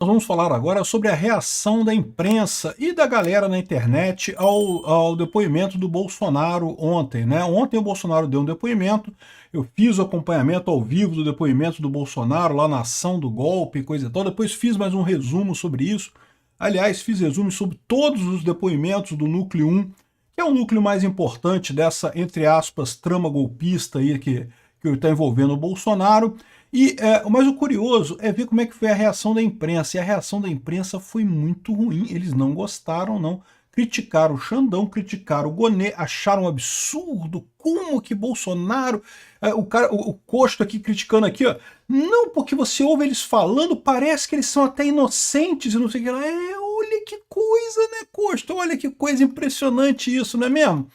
Nós vamos falar agora sobre a reação da imprensa e da galera na internet ao depoimento do Bolsonaro ontem, né? Ontem o Bolsonaro deu um depoimento, eu fiz o acompanhamento ao vivo do depoimento do Bolsonaro lá na ação do golpe, coisa e tal, depois fiz mais um resumo sobre isso. Aliás, fiz resumo sobre todos os depoimentos do núcleo 1, que é o núcleo mais importante dessa, entre aspas, trama golpista aí que está envolvendo o Bolsonaro. Mas o curioso é ver como é que foi a reação da imprensa. E a reação da imprensa foi muito ruim. Eles não gostaram, não. Criticaram o Xandão, criticaram o Gonê, acharam um absurdo. Como que Bolsonaro... o Costo aqui criticando aqui, ó. Não, porque você ouve eles falando, parece que eles são até inocentes e não sei o que lá. Olha que coisa, né, Costo? Olha que coisa impressionante isso, não é mesmo?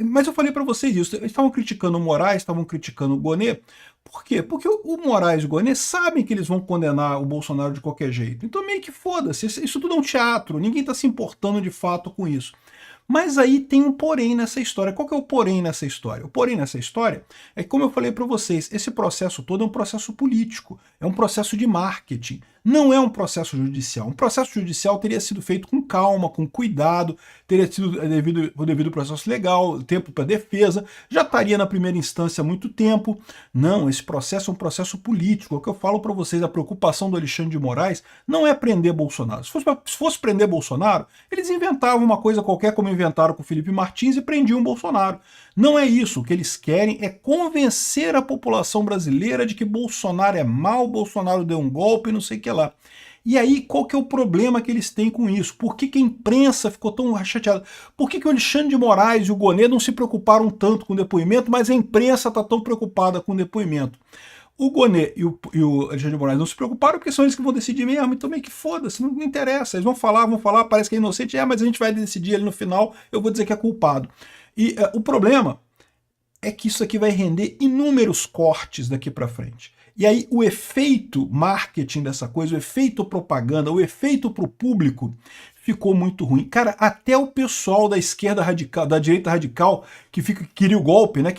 Mas eu falei para vocês isso, eles estavam criticando o Moraes, estavam criticando o Gonê. Por quê? Porque o Moraes e o Gonê sabem que eles vão condenar o Bolsonaro de qualquer jeito. Então meio que foda-se, isso tudo é um teatro, ninguém está se importando de fato com isso. Mas aí tem um porém nessa história. Qual que é o porém nessa história? O porém nessa história é que, como eu falei para vocês, esse processo todo é um processo político, é um processo de marketing, não é um processo judicial. Um processo judicial teria sido feito com calma, com cuidado, teria sido o devido processo legal, tempo para defesa, já estaria na primeira instância há muito tempo. Não, esse processo é um processo político. É o que eu falo para vocês, a preocupação do Alexandre de Moraes não é prender Bolsonaro. Se fosse prender Bolsonaro, eles inventavam uma coisa qualquer, como inventaram com o Felipe Martins, e prendiam Bolsonaro. Não é isso. O que eles querem é convencer a população brasileira de que Bolsonaro é mau, Bolsonaro deu um golpe, não sei o que lá. E aí, qual que é o problema que eles têm com isso? Por que a imprensa ficou tão chateada? Por que o Alexandre de Moraes e o Gonê não se preocuparam tanto com o depoimento, mas a imprensa está tão preocupada com o depoimento? O Gonê e o Alexandre de Moraes não se preocuparam porque são eles que vão decidir mesmo, então meio que foda-se, não interessa. Eles vão falar, parece que é inocente, mas a gente vai decidir ele no final, eu vou dizer que é culpado. O problema é que isso aqui vai render inúmeros cortes daqui para frente. E aí o efeito marketing dessa coisa, o efeito propaganda, o efeito para o público ficou muito ruim. Cara, até o pessoal da esquerda radical, da direita radical, que queria o golpe, né?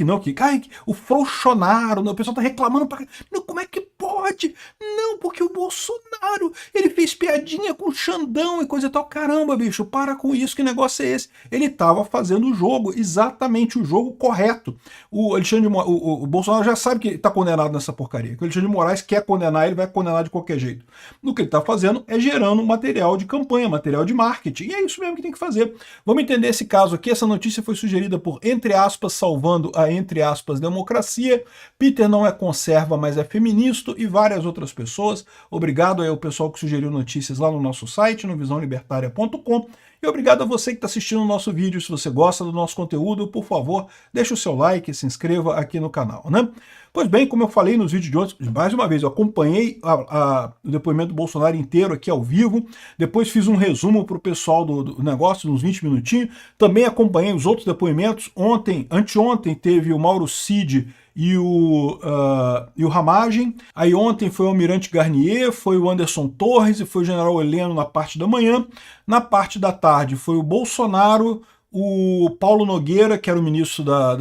O Frouxonaro, né, o pessoal tá reclamando pra... Não, como é que pode? Não, porque o Bolsonaro, ele fez piadinha com o Xandão e coisa e tal. Caramba, bicho, para com isso, que negócio é esse? Ele tava fazendo o jogo, exatamente o jogo correto. O Bolsonaro já sabe que tá condenado nessa porcaria, que o Alexandre de Moraes quer condenar, ele vai condenar de qualquer jeito. O que ele tá fazendo é gerando material de campanha, material de marketing, e é isso mesmo que tem que fazer. Vamos entender esse caso aqui. Essa notícia foi sugerida por, entre aspas, salvando a, entre aspas, democracia, Peter não é conserva, mas é feminista, e várias outras pessoas. Obrigado aí ao pessoal que sugeriu notícias lá no nosso site, no visãolibertaria.com, e obrigado a você que está assistindo o nosso vídeo. Se você gosta do nosso conteúdo, por favor, deixe o seu like e se inscreva aqui no canal, né? Pois bem, como eu falei nos vídeos de hoje, mais uma vez, eu acompanhei o depoimento do Bolsonaro inteiro aqui ao vivo, depois fiz um resumo para o pessoal do negócio, uns 20 minutinhos, também acompanhei os outros depoimentos. Anteontem teve o Mauro Cid e o Ramagem. Aí ontem foi o Almirante Garnier, foi o Anderson Torres e foi o General Heleno na parte da manhã. Na parte da tarde foi o Bolsonaro, o Paulo Nogueira, que era o ministro da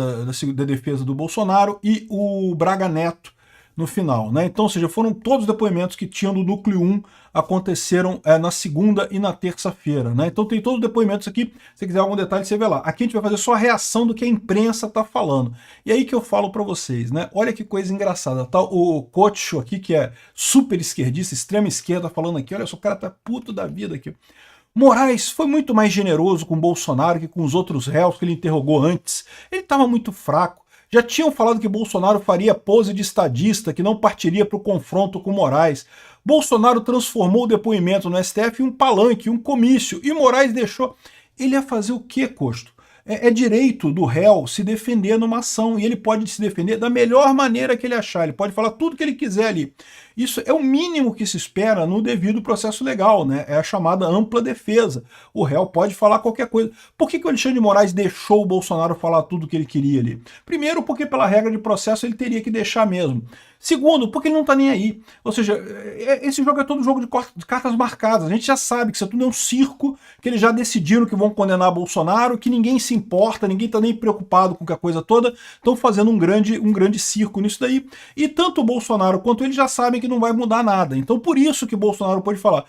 defesa do Bolsonaro, e o Braga Neto no final, né? Então, ou seja, foram todos os depoimentos que tinham do núcleo 1, aconteceram na segunda e na terça-feira, né? Então tem todos os depoimentos aqui, se quiser algum detalhe você vê lá. Aqui a gente vai fazer só a reação do que a imprensa tá falando. E aí que eu falo para vocês, né? Olha que coisa engraçada, tá? O Cocho aqui, que é super esquerdista, extrema esquerda, falando aqui, olha só, o cara tá puto da vida aqui. Moraes foi muito mais generoso com Bolsonaro que com os outros réus que ele interrogou antes. Ele estava muito fraco. Já tinham falado que Bolsonaro faria pose de estadista, que não partiria para o confronto com Moraes. Bolsonaro transformou o depoimento no STF em um palanque, um comício, e Moraes deixou... Ele ia fazer o quê, Costo? É direito do réu se defender numa ação, e ele pode se defender da melhor maneira que ele achar, ele pode falar tudo que ele quiser ali. Isso é o mínimo que se espera no devido processo legal, né? É a chamada ampla defesa. O réu pode falar qualquer coisa. Por que o Alexandre de Moraes deixou o Bolsonaro falar tudo o que ele queria ali? Primeiro, porque pela regra de processo ele teria que deixar mesmo. Segundo, porque ele não tá nem aí. Ou seja, esse jogo é todo jogo de cartas marcadas. A gente já sabe que isso tudo é um circo, que eles já decidiram que vão condenar Bolsonaro, que ninguém se importa, ninguém tá nem preocupado com a coisa toda, estão fazendo um grande circo nisso daí. E tanto o Bolsonaro quanto ele já sabem que que não vai mudar nada. Então por isso que Bolsonaro pode falar.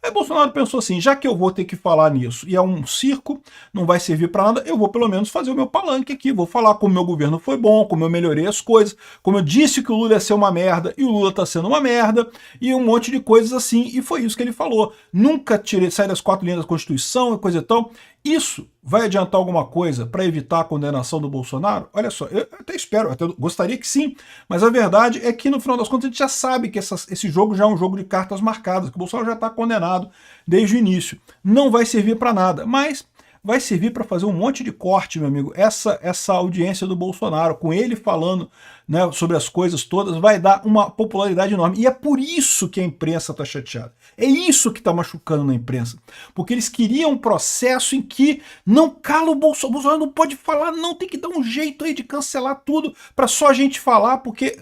Aí Bolsonaro pensou assim, já que eu vou ter que falar nisso e é um circo, não vai servir para nada, eu vou pelo menos fazer o meu palanque aqui, vou falar como o meu governo foi bom, como eu melhorei as coisas, como eu disse que o Lula ia ser uma merda e o Lula tá sendo uma merda, e um monte de coisas assim, e foi isso que ele falou. Nunca sair das 4 linhas da Constituição e coisa e tal. Isso vai adiantar alguma coisa para evitar a condenação do Bolsonaro? Olha só, eu até espero, até gostaria que sim, mas a verdade é que no final das contas a gente já sabe que esse jogo já é um jogo de cartas marcadas, que o Bolsonaro já está condenado desde o início. Não vai servir para nada, mas vai servir para fazer um monte de corte, meu amigo. Essa audiência do Bolsonaro, com ele falando, né, sobre as coisas todas, vai dar uma popularidade enorme. E é por isso que a imprensa está chateada. É isso que está machucando na imprensa. Porque eles queriam um processo em que não cala o Bolsonaro. O Bolsonaro não pode falar, não, tem que dar um jeito aí de cancelar tudo para só a gente falar, porque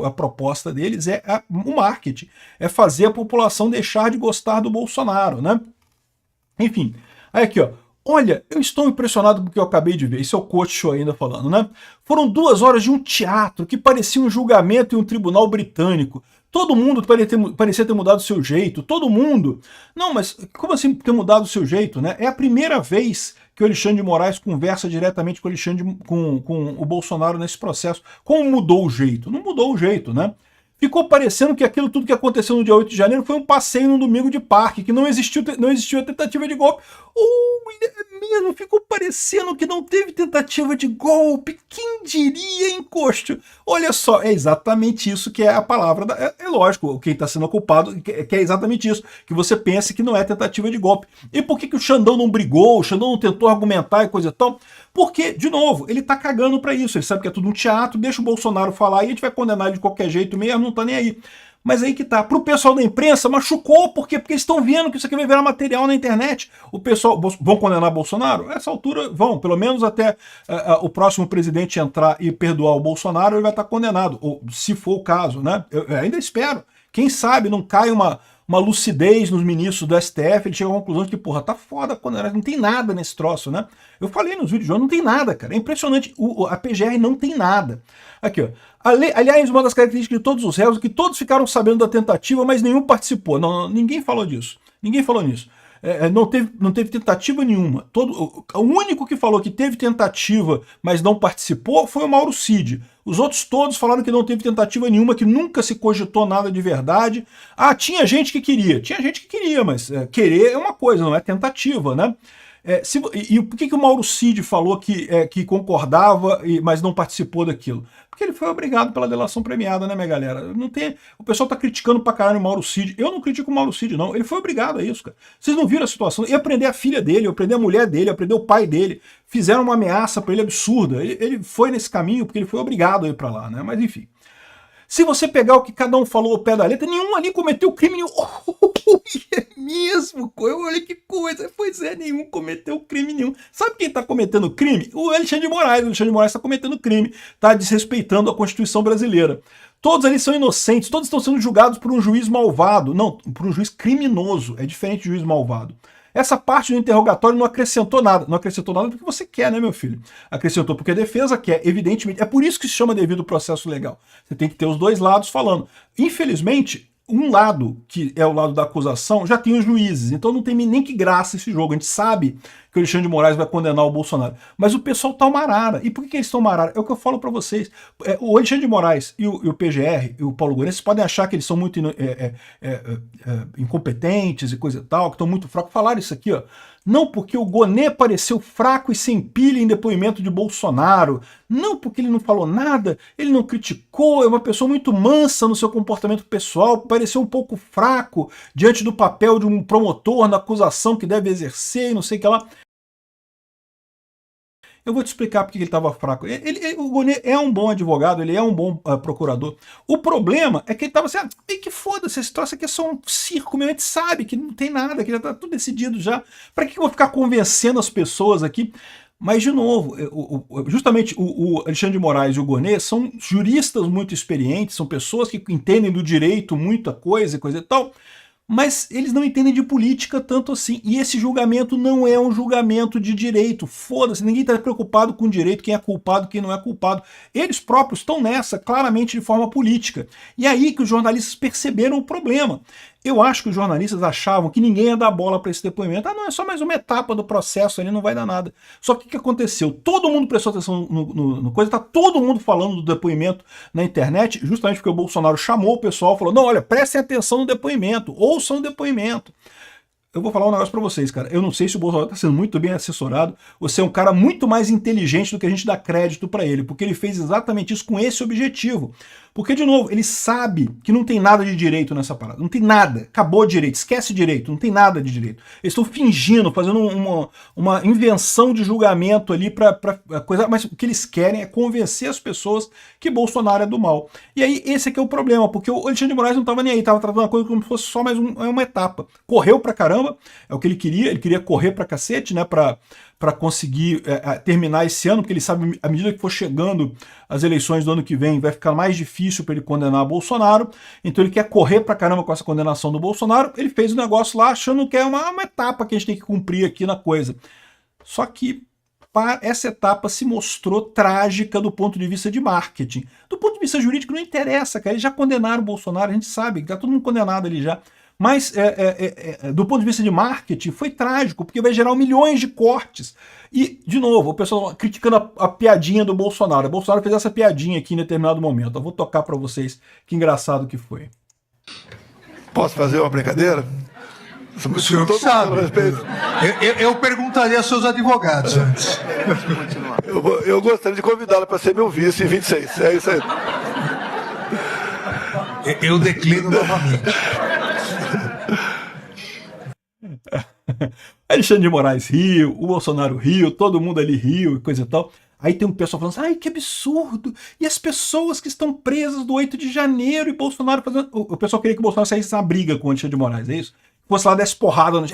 a proposta deles é o marketing. É fazer a população deixar de gostar do Bolsonaro, né? Enfim, aí aqui, ó. Olha, eu estou impressionado com o que eu acabei de ver. Isso é o Coach Show ainda falando, né? Foram 2 horas de um teatro que parecia um julgamento em um tribunal britânico. Todo mundo parecia ter mudado o seu jeito. Todo mundo. Não, mas como assim ter mudado o seu jeito, né? É a primeira vez que o Alexandre de Moraes conversa diretamente com com o Bolsonaro nesse processo. Como mudou o jeito? Não mudou o jeito, né? Ficou parecendo que aquilo tudo que aconteceu no dia 8 de janeiro foi um passeio num domingo de parque, que não existiu a tentativa de golpe. Mesmo, ficou parecendo que não teve tentativa de golpe. Quem diria, encosto? Olha só, é exatamente isso que é a palavra. É lógico, quem está sendo culpado, que é exatamente isso, que você pense que não é tentativa de golpe. E por que o Xandão não brigou, o Xandão não tentou argumentar e coisa e tal? Porque, de novo, ele tá cagando para isso. Ele sabe que é tudo um teatro, deixa o Bolsonaro falar e a gente vai condenar ele de qualquer jeito mesmo, não tá nem aí. Mas aí que tá. Pro pessoal da imprensa, machucou. Por quê? Porque eles estão vendo que isso aqui vai virar material na internet. O pessoal... Vão condenar Bolsonaro? Nessa altura, vão. Pelo menos até o próximo presidente entrar e perdoar o Bolsonaro, ele vai estar condenado. Ou, se for o caso, né? Eu ainda espero. Quem sabe não cai uma lucidez nos ministros do STF, ele chega à conclusão de que, porra, tá foda, não tem nada nesse troço, né? Eu falei nos vídeos de hoje, não tem nada, cara. É impressionante. A PGR não tem nada. Aqui, ó. Aliás, uma das características de todos os réus é que todos ficaram sabendo da tentativa, mas nenhum participou. Não, ninguém falou disso. Ninguém falou nisso. Não teve tentativa nenhuma. O único que falou que teve tentativa, mas não participou, foi o Mauro Cid. Os outros todos falaram que não teve tentativa nenhuma, que nunca se cogitou nada de verdade. Ah, tinha gente que queria. Tinha gente que queria, mas querer é uma coisa, não é tentativa, né? E por que o Mauro Cid falou que concordava, mas não participou daquilo? Porque ele foi obrigado pela delação premiada, né, minha galera? Não tem, o pessoal tá criticando pra caralho o Mauro Cid. Eu não critico o Mauro Cid, não. Ele foi obrigado a isso, cara. Vocês não viram a situação? Ia prender a filha dele, ia prender a mulher dele, ia prender o pai dele. Fizeram uma ameaça pra ele absurda. Ele foi nesse caminho porque ele foi obrigado a ir pra lá, né? Mas enfim. Se você pegar o que cada um falou ao pé da letra, nenhum ali cometeu crime nenhum. É mesmo? Olha que coisa. Pois é, nenhum cometeu crime nenhum. Sabe quem está cometendo crime? O Alexandre de Moraes. O Alexandre de Moraes está cometendo crime. Está desrespeitando a Constituição brasileira. Todos ali são inocentes. Todos estão sendo julgados por um juiz malvado. Não, por um juiz criminoso. É diferente de juiz malvado. Essa parte do interrogatório não acrescentou nada. Não acrescentou nada porque você quer, né, meu filho? Acrescentou porque a defesa quer, evidentemente. É por isso que se chama devido processo legal. Você tem que ter os dois lados falando. Infelizmente, um lado, que é o lado da acusação, já tem os juízes. Então não tem nem que graça esse jogo. A gente sabe que o Alexandre de Moraes vai condenar o Bolsonaro. Mas o pessoal tá uma arara. E por que eles estão uma arara? É o que eu falo para vocês. O Alexandre de Moraes e o PGR, e o Paulo Gonet, vocês podem achar que eles são muito incompetentes e coisa e tal, que estão muito fracos. Falaram isso aqui, ó. Não porque o Gonet pareceu fraco e sem pilha em depoimento de Bolsonaro. Não porque ele não falou nada, ele não criticou, é uma pessoa muito mansa no seu comportamento pessoal, pareceu um pouco fraco diante do papel de um promotor na acusação que deve exercer e não sei o que lá. Eu vou te explicar porque ele estava fraco. O Gonet é um bom advogado, ele é um bom procurador. O problema é que ele estava assim, que foda-se, esse troço aqui é só um circo, meu. A gente sabe que não tem nada, que já está tudo decidido já. Para que eu vou ficar convencendo as pessoas aqui? Mas, de novo, justamente o Alexandre de Moraes e o Gonet são juristas muito experientes, são pessoas que entendem do direito muita coisa e coisa e tal. mas eles não entendem de política tanto assim. E esse julgamento não é um julgamento de direito. Foda-se, ninguém está preocupado com direito, quem é culpado, quem não é culpado. Eles próprios estão nessa, claramente de forma política. E é aí que os jornalistas perceberam o problema. Eu acho que os jornalistas achavam que ninguém ia dar bola para esse depoimento. Ah, não, é só mais uma etapa do processo ali, não vai dar nada. Só que o que aconteceu? Todo mundo prestou atenção no coisa, tá todo mundo falando do depoimento na internet, justamente porque o Bolsonaro chamou o pessoal e falou: não, olha, prestem atenção no depoimento, ouçam o depoimento. Eu vou falar um negócio pra vocês, cara. Eu não sei se o Bolsonaro tá sendo muito bem assessorado ou se é um cara muito mais inteligente do que a gente dá crédito pra ele, porque ele fez exatamente isso com esse objetivo. Porque, de novo, ele sabe que não tem nada de direito nessa parada. Não tem nada. Acabou o direito. Esquece direito. Não tem nada de direito. Eles estão fingindo, fazendo uma invenção de julgamento ali pra coisa. Mas o que eles querem é convencer as pessoas que Bolsonaro é do mal. E aí, esse aqui é o problema, porque o Alexandre de Moraes não tava nem aí. Tava tratando a coisa como se fosse só mais uma etapa. Correu pra caramba. É o que ele queria correr pra cacete, né, para conseguir terminar esse ano, porque ele sabe, à medida que for chegando as eleições do ano que vem, vai ficar mais difícil para ele condenar Bolsonaro, então ele quer correr pra caramba com essa condenação do Bolsonaro. Ele fez o negócio lá achando que é uma etapa que a gente tem que cumprir aqui na coisa. Só que essa etapa se mostrou trágica do ponto de vista de marketing. Do ponto de vista jurídico não interessa, cara, eles já condenaram o Bolsonaro, a gente sabe, tá todo mundo condenado ali já. Mas, do ponto de vista de marketing, foi trágico, porque vai gerar milhões de cortes. E, de novo, o pessoal criticando a piadinha do Bolsonaro. O Bolsonaro fez essa piadinha aqui em determinado momento. Eu vou tocar para vocês que engraçado que foi. Posso fazer uma brincadeira? O senhor que sabe. Eu perguntaria aos seus advogados antes. Eu gostaria de convidá-lo para ser meu vice em 26. É isso aí. Eu declino novamente. Alexandre de Moraes riu, o Bolsonaro riu, todo mundo ali riu e coisa e tal. Aí tem um pessoal falando assim, ai, que absurdo! E as pessoas que estão presas do 8 de janeiro e Bolsonaro fazendo... O pessoal queria que o Bolsonaro saísse na briga com o Alexandre de Moraes, é isso? Que fosse lá, desse porrada no...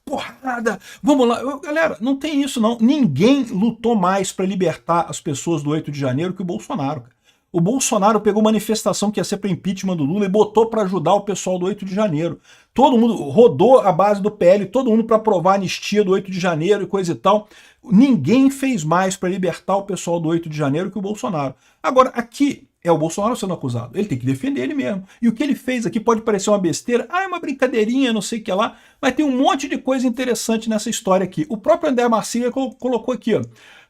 porrada, vamos lá. Galera, não tem isso não. Ninguém lutou mais para libertar as pessoas do 8 de janeiro que o Bolsonaro, cara. O Bolsonaro pegou manifestação que ia ser para impeachment do Lula e botou para ajudar o pessoal do 8 de janeiro. Todo mundo rodou a base do PL, todo mundo para aprovar a anistia do 8 de janeiro e coisa e tal. Ninguém fez mais para libertar o pessoal do 8 de janeiro que o Bolsonaro. Agora, aqui é o Bolsonaro sendo acusado. Ele tem que defender ele mesmo. E o que ele fez aqui pode parecer uma besteira. Ah, é uma brincadeirinha, não sei o que lá. Mas tem um monte de coisa interessante nessa história aqui. O próprio André Marcília colocou aqui, ó.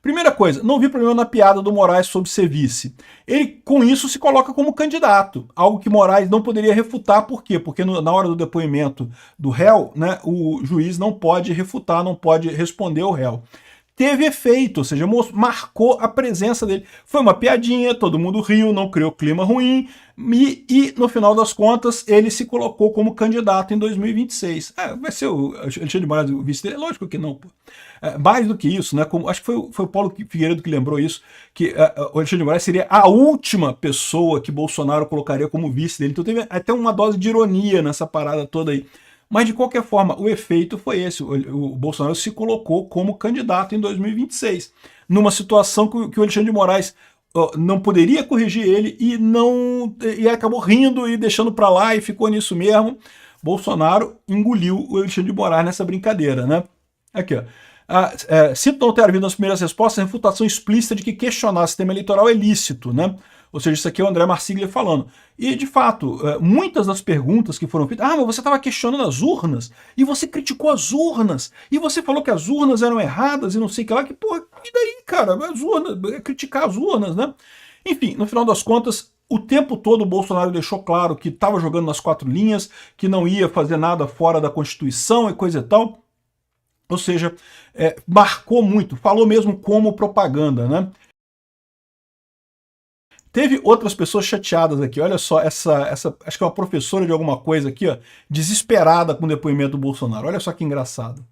Primeira coisa, não vi problema na piada do Moraes sobre ser vice. Ele, com isso, se coloca como candidato, algo que Moraes não poderia refutar. Por quê? Porque na hora do depoimento do réu, né, o juiz não pode refutar, não pode responder ao réu. Teve efeito, ou seja, marcou a presença dele. Foi uma piadinha, todo mundo riu, não criou clima ruim, e no final das contas ele se colocou como candidato em 2026. Vai ser o Alexandre de Moraes o vice dele? Lógico que não. Pô. Mais do que isso, né? Acho que foi o Paulo Figueiredo que lembrou isso, que o Alexandre de Moraes seria a última pessoa que Bolsonaro colocaria como vice dele. Então teve até uma dose de ironia nessa parada toda aí. Mas, de qualquer forma, o efeito foi esse. O Bolsonaro se colocou como candidato em 2026, numa situação que o Alexandre de Moraes não poderia corrigir ele e acabou rindo e deixando para lá e ficou nisso mesmo. Bolsonaro engoliu o Alexandre de Moraes nessa brincadeira, né? Aqui, ó. Cito não ter havido nas primeiras respostas a refutação explícita de que questionar o sistema eleitoral é lícito, né? Ou seja, isso aqui é o André Marcília falando. E, de fato, muitas das perguntas que foram feitas... mas você estava questionando as urnas, e você criticou as urnas, e você falou que as urnas eram erradas, e não sei o que lá, que, porra, e daí, cara? As urnas, criticar as urnas, né? Enfim, no final das contas, o tempo todo o Bolsonaro deixou claro que estava jogando nas 4 linhas, que não ia fazer nada fora da Constituição e coisa e tal. Ou seja, marcou muito, falou mesmo como propaganda, né? Teve outras pessoas chateadas aqui, olha só, essa acho que é uma professora de alguma coisa aqui, ó, desesperada com o depoimento do Bolsonaro, olha só que engraçado.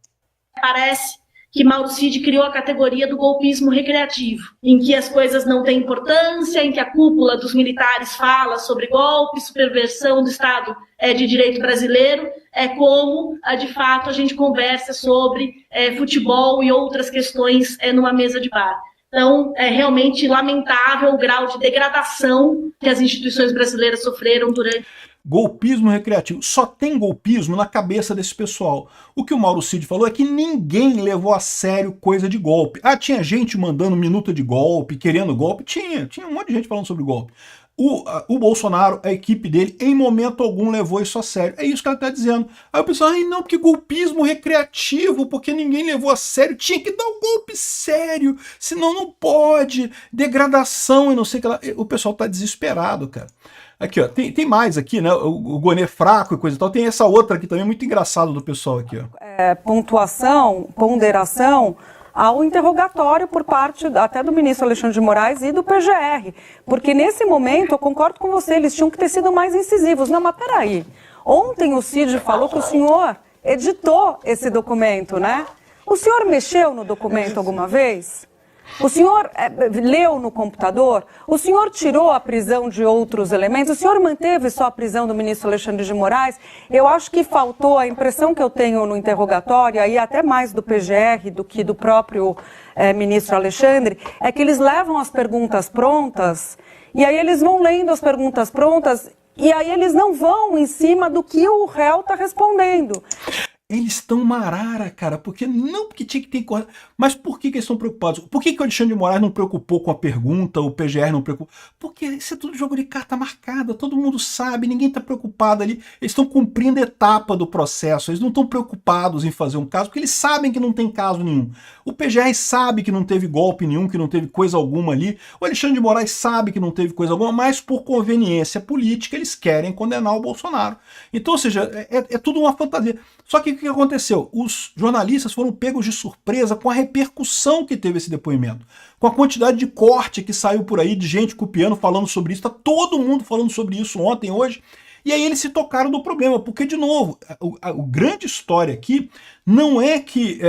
Parece que Mauro Cid criou a categoria do golpismo recreativo, em que as coisas não têm importância, em que a cúpula dos militares fala sobre golpe, superversão do Estado de Direito brasileiro, como, de fato, a gente conversa sobre futebol e outras questões numa mesa de bar. Então, é realmente lamentável o grau de degradação que as instituições brasileiras sofreram durante... Golpismo recreativo. Só tem golpismo na cabeça desse pessoal. O que o Mauro Cid falou é que ninguém levou a sério coisa de golpe. Ah, tinha gente mandando minuta de golpe, querendo golpe? Tinha um monte de gente falando sobre golpe. O Bolsonaro, a equipe dele, em momento algum levou isso a sério. É isso que ela está dizendo. Aí o pessoal, não, porque golpismo recreativo, porque ninguém levou a sério. Tinha que dar um golpe sério, senão não pode. Degradação e não sei o que lá. O pessoal está desesperado, cara. Aqui, ó, tem mais aqui, né? O Gonê fraco e coisa e tal. Tem essa outra aqui também, muito engraçado do pessoal aqui, ó. Pontuação, ponderação ao interrogatório por parte até do ministro Alexandre de Moraes e do PGR. Porque nesse momento, eu concordo com você, eles tinham que ter sido mais incisivos. Não, mas peraí. Ontem o Cid falou que o senhor editou esse documento, né? O senhor mexeu no documento alguma vez? O senhor leu no computador? O senhor tirou a prisão de outros elementos? O senhor manteve só a prisão do ministro Alexandre de Moraes? Eu acho que faltou, a impressão que eu tenho no interrogatório, aí até mais do PGR do que do próprio ministro Alexandre, é que eles levam as perguntas prontas e aí eles vão lendo as perguntas prontas e aí eles não vão em cima do que o réu está respondendo. Eles estão marara, cara, porque tinha que ter... Mas por que eles estão preocupados? Por que o Alexandre de Moraes não preocupou com a pergunta, o PGR não preocupou? Porque isso é tudo jogo de carta marcada, todo mundo sabe, ninguém está preocupado ali. Eles estão cumprindo a etapa do processo, eles não estão preocupados em fazer um caso, porque eles sabem que não tem caso nenhum. O PGR sabe que não teve golpe nenhum, que não teve coisa alguma ali. O Alexandre de Moraes sabe que não teve coisa alguma, mas por conveniência política eles querem condenar o Bolsonaro. Então, ou seja, é tudo uma fantasia. Só que o que aconteceu? Os jornalistas foram pegos de surpresa com a repercussão que teve esse depoimento, com a quantidade de corte que saiu por aí, de gente copiando, falando sobre isso. Está todo mundo falando sobre isso ontem, hoje. E aí eles se tocaram do problema, porque, de novo, a grande história aqui não é que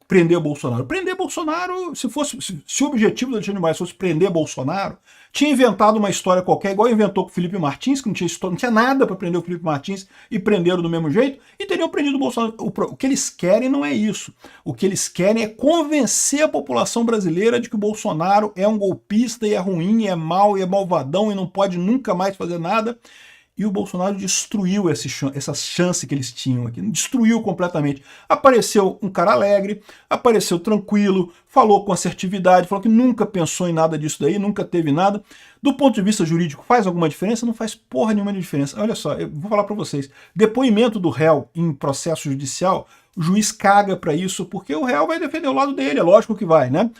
prender Bolsonaro. Prender Bolsonaro, se o objetivo do Alexandre de Moraes fosse prender Bolsonaro, tinha inventado uma história qualquer, igual inventou com o Felipe Martins, que não tinha nada para prender o Felipe Martins e prenderam do mesmo jeito, e teriam prendido o Bolsonaro. O que eles querem não é isso. O que eles querem é convencer a população brasileira de que o Bolsonaro é um golpista e é ruim, e é mau, e é malvadão, e não pode nunca mais fazer nada. E o Bolsonaro destruiu essa chance que eles tinham aqui, destruiu completamente. Apareceu um cara alegre, apareceu tranquilo, falou com assertividade, falou que nunca pensou em nada disso daí, nunca teve nada. Do ponto de vista jurídico, faz alguma diferença? Não faz porra nenhuma de diferença. Olha só, eu vou falar para vocês. Depoimento do réu em processo judicial, o juiz caga para isso, porque o réu vai defender o lado dele, é lógico que vai, né?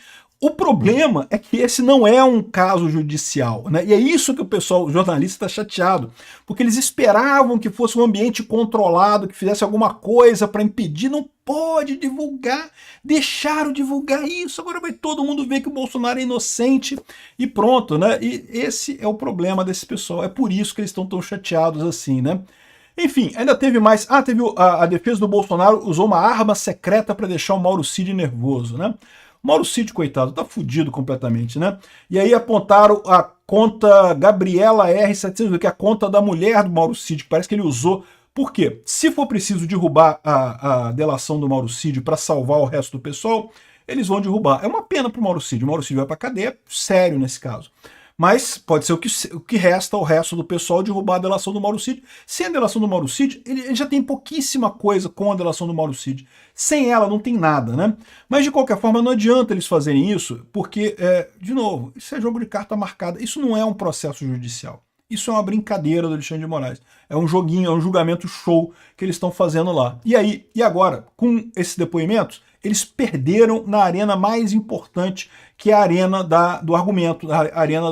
O problema é que esse não é um caso judicial, né? E é isso que o pessoal, o jornalista, está chateado, porque eles esperavam que fosse um ambiente controlado, que fizesse alguma coisa para impedir. Não pode divulgar, deixaram divulgar isso, agora vai todo mundo ver que o Bolsonaro é inocente e pronto, né? E esse é o problema desse pessoal, é por isso que eles estão tão chateados assim, né? Enfim, ainda teve mais. Teve a defesa do Bolsonaro usou uma arma secreta para deixar o Mauro Cid nervoso, né? Mauro Cid, coitado, tá fudido completamente, né? E aí apontaram a conta Gabriela R700, que é a conta da mulher do Mauro Cid, que parece que ele usou. Por quê? Se for preciso derrubar a delação do Mauro Cid para salvar o resto do pessoal, eles vão derrubar. É uma pena pro Mauro Cid. O Mauro Cid vai pra cadeia, sério nesse caso. Mas pode ser o que resta ao resto do pessoal derrubar a delação do Mauro Cid. Sem a delação do Mauro Cid, ele já tem pouquíssima coisa com a delação do Mauro Cid. Sem ela não tem nada, né? Mas de qualquer forma não adianta eles fazerem isso, porque, de novo, isso é jogo de carta marcada. Isso não é um processo judicial. Isso é uma brincadeira do Alexandre de Moraes. É um joguinho, é um julgamento show que eles estão fazendo lá. E agora, com esses depoimentos, eles perderam na arena mais importante, que é a arena do argumento, a arena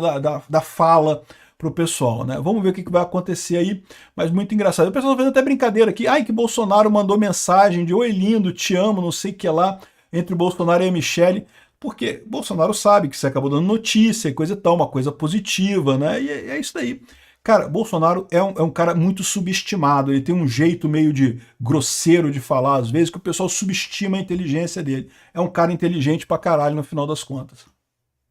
da fala para o pessoal, né? Vamos ver o que vai acontecer aí, mas muito engraçado. O pessoal fazendo até brincadeira aqui, que Bolsonaro mandou mensagem de oi lindo, te amo, não sei o que lá, entre o Bolsonaro e a Michelle, porque Bolsonaro sabe que você acabou dando notícia e coisa e tal, uma coisa positiva, né? E é isso daí. Cara, Bolsonaro é um cara muito subestimado, ele tem um jeito meio de grosseiro de falar, às vezes, que o pessoal subestima a inteligência dele. É um cara inteligente pra caralho no final das contas.